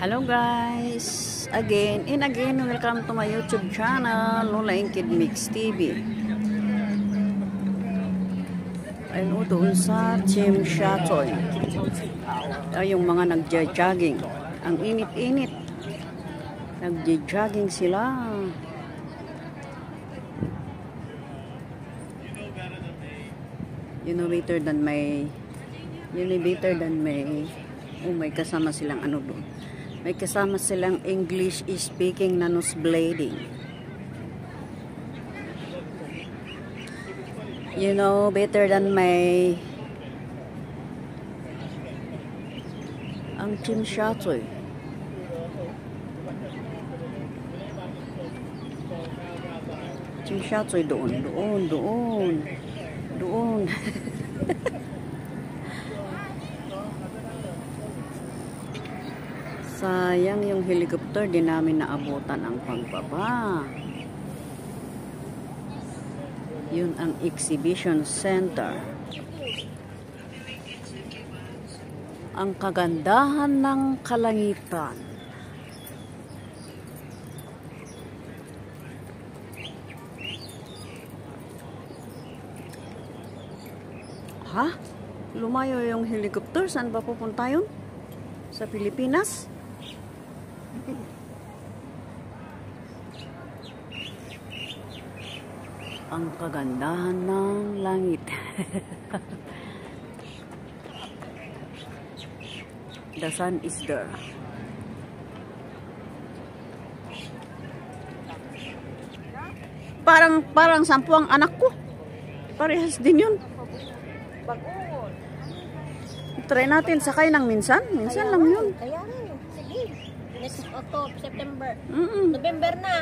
Hello guys, again and again, welcome to my YouTube channel, Lola Inkid Mix TV. Ayun doon sa Tsim Sha Tsui. Ay, yung mga nagja-jogging. Ang init-init. Nagja-jogging sila. You know, better than may oh, may kasama silang ano doon. May kasama silang English speaking na nosebleeding. You know, better than may ang Tsim Sha Tsui. Tsim Sha Tsui doon. Sayang yung helicopter, di namin naabutan ang pagbaba. Yun ang exhibition center. Ang kagandahan ng kalangitan. Ha? Lumayo yung helicopter. Saan ba pupunta yun? Sa Pilipinas? Ang kagandahan ng langit. The sun is there. Parang 10 ang anak ko. Parehas din yun. Try natin sakay ng minsan. Minsan lang yun. Kaya rin. Sige. Next October, September. November na.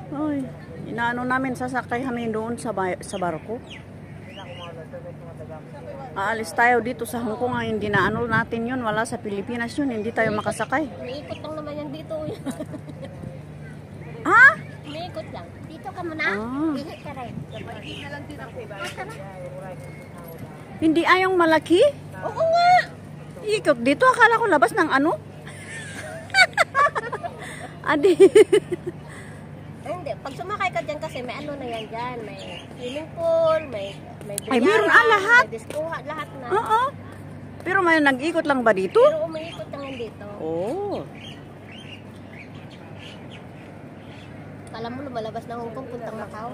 Oy, inaano namin, sasakay kami doon sa barko. Aalis tayo dito sa Hong Kong. Hindi na ano natin yun. Wala sa Pilipinas yun. Hindi tayo makasakay. Umiikot lang naman yan dito. Ha? Umiikot lang. Dito ka muna. Ihi ka rin. Kapag-ihi na lang din ako. Hindi ayong malaki? Oo nga. Ikot dito. Akala ko labas ng ano? Adi. Hindi. Pag sumakay ka dyan kasi may ano na yan dyan. May swimming pool, may biyaran, ay, meron lahat. may diskuha, lahat na. Oo. Pero may nag-ikot lang ba dito? Pero umiikot lang yan dito. Oo. Alam mo, lumalabas ng Hong Kong, puntang Macau.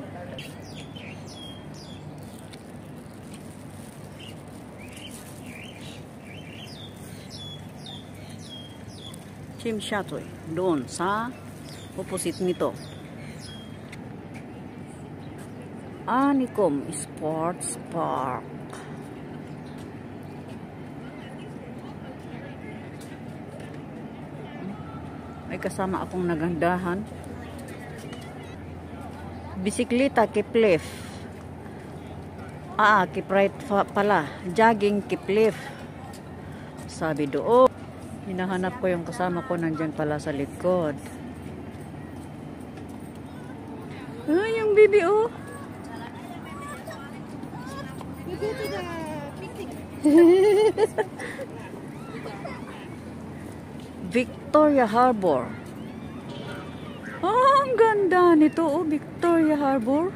Tsim Sha Tsui. Doon sa opposite nito. Anicom Sports Park. May kasama akong nagandahan. Bisikleta kiplif. Kiprite pala. Jogging kiplif. Sabi doon. Hinahanap ko yung kasama ko, nandyan pala sa likod. Ay, yung bibi oh. Victoria Harbor. Oh, ang ganda nito oh, Victoria Harbor.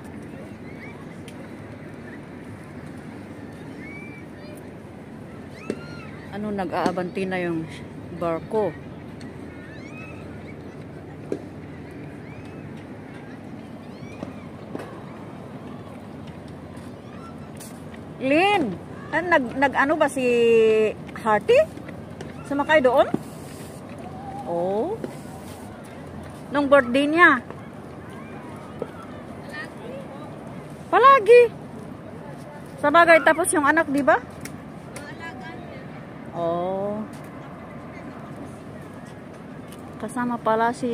Ano, nag-aabanti na yung barko. Lynn, nag-ano ba si Hearty? Sumakay doon? Oh. Nung birthday niya. Palagi. Sabagay, tapos yung anak, di ba? Oh. Kasama pala si...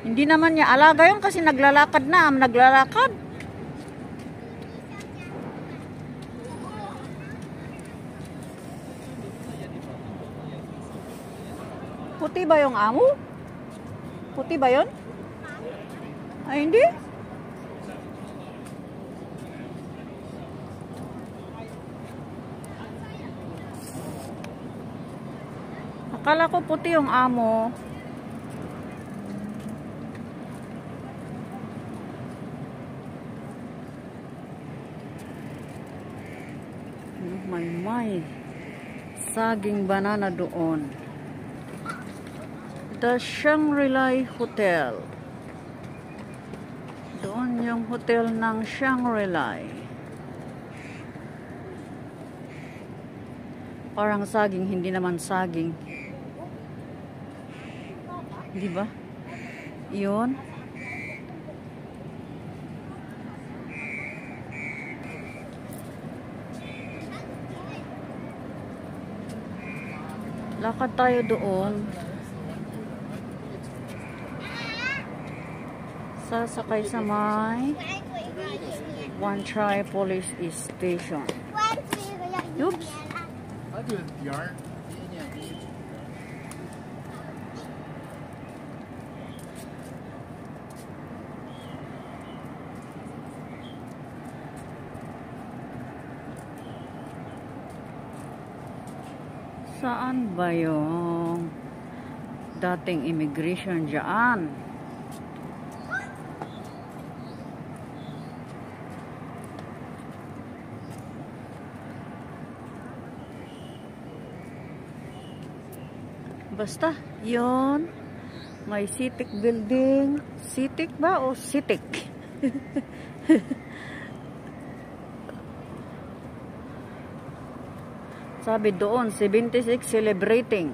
Hindi naman niya alaga yun kasi naglalakad na. Naglalakad. Puti ba yung amo? Puti ba yun? Ay, hindi? Kala ko puti yung amo. May saging banana doon. The Shangri-La Hotel. Doon yung hotel ng Shangri-La. Parang saging, hindi naman saging. Di ba? Yun. Lakad tayo doon. Sasakay sa may One Try Police Station. Oops. Saan ba yung dating immigration dyan? Basta, yun. May Citic building. Citic ba o Citic? Sabi doon, 76 celebrating.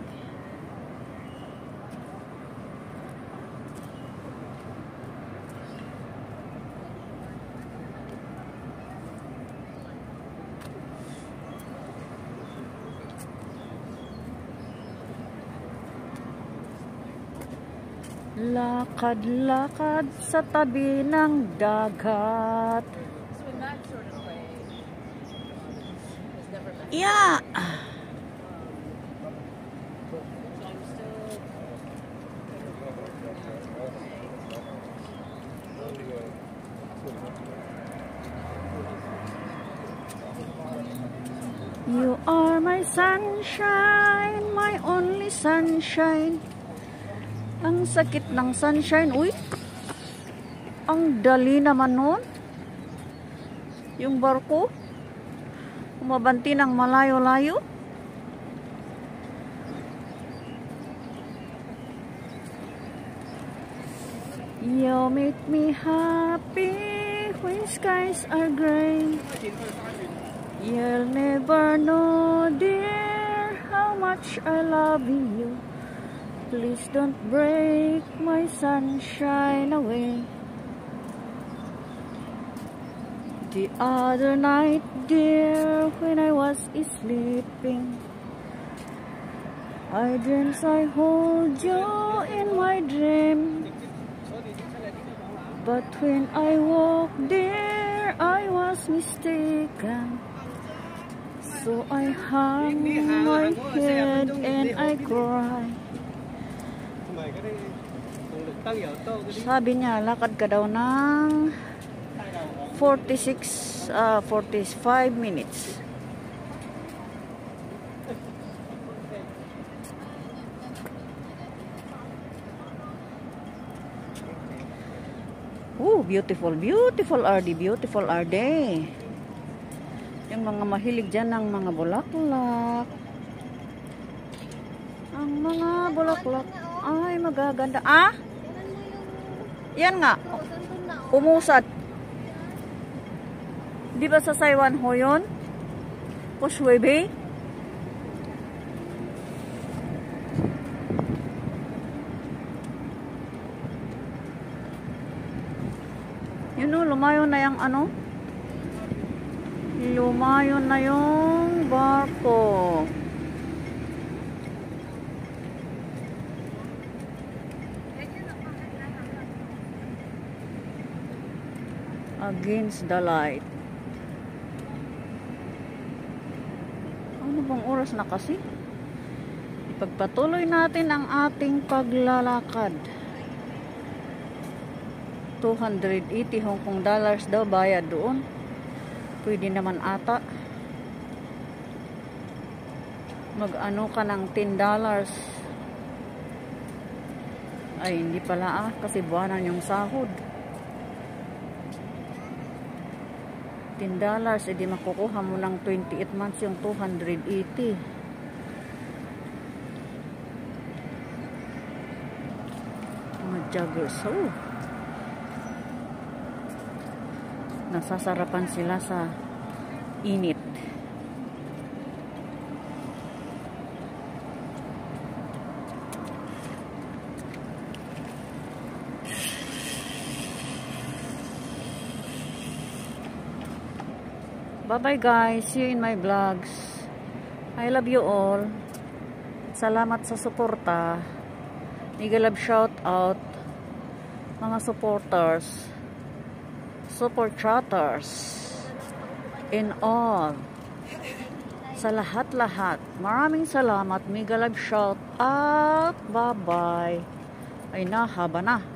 Lakad-lakad sa tabi ng dagat. Yeah. You are my sunshine, my only sunshine. Ang sakit ng sunshine. Uy, ang dali naman nun. Yung barko umabanti ng malayo-layo. You make me happy when skies are gray. You'll never know, dear, how much I love you. Please don't break my sunshine away. The other night, dear, when I was sleeping, I dreamt I hold you in my dream. But when I woke, dear, I was mistaken. So I hung my head and I cried. Sabi niya, lakad ka daw ng 45 minutes. Beautiful, beautiful are the beautiful are they. Yung mga mahilig dyan ng mga bulaklak. Ang mga bulaklak ay magaganda. Ah? Yan nga. Umusad. Di ba sa Saiwan ho yun? Pushwebe? Yun o, lumayo na yung ano? Lumayo na yung barko. Against the light. Ano bang oras na kasi? Ipagpatuloy natin ang ating paglalakad. 280 Hong Kong dollars daw bayad doon. Pwede naman ata. Mag-ano ka ng $10. Ay, hindi pala kasi buwanan yung sahod. $10, edi makukuha mo ng 28 months yung 280. Mga joggers, oh. Nasasarapan sila sa init. Bye-bye guys. See you in my vlogs. I love you all. Salamat sa suporta. Mega love shout out mga supporters, support chatters, and all. Sa lahat-lahat. Maraming salamat. Mega love shout out. Bye-bye. Ay na, haba na.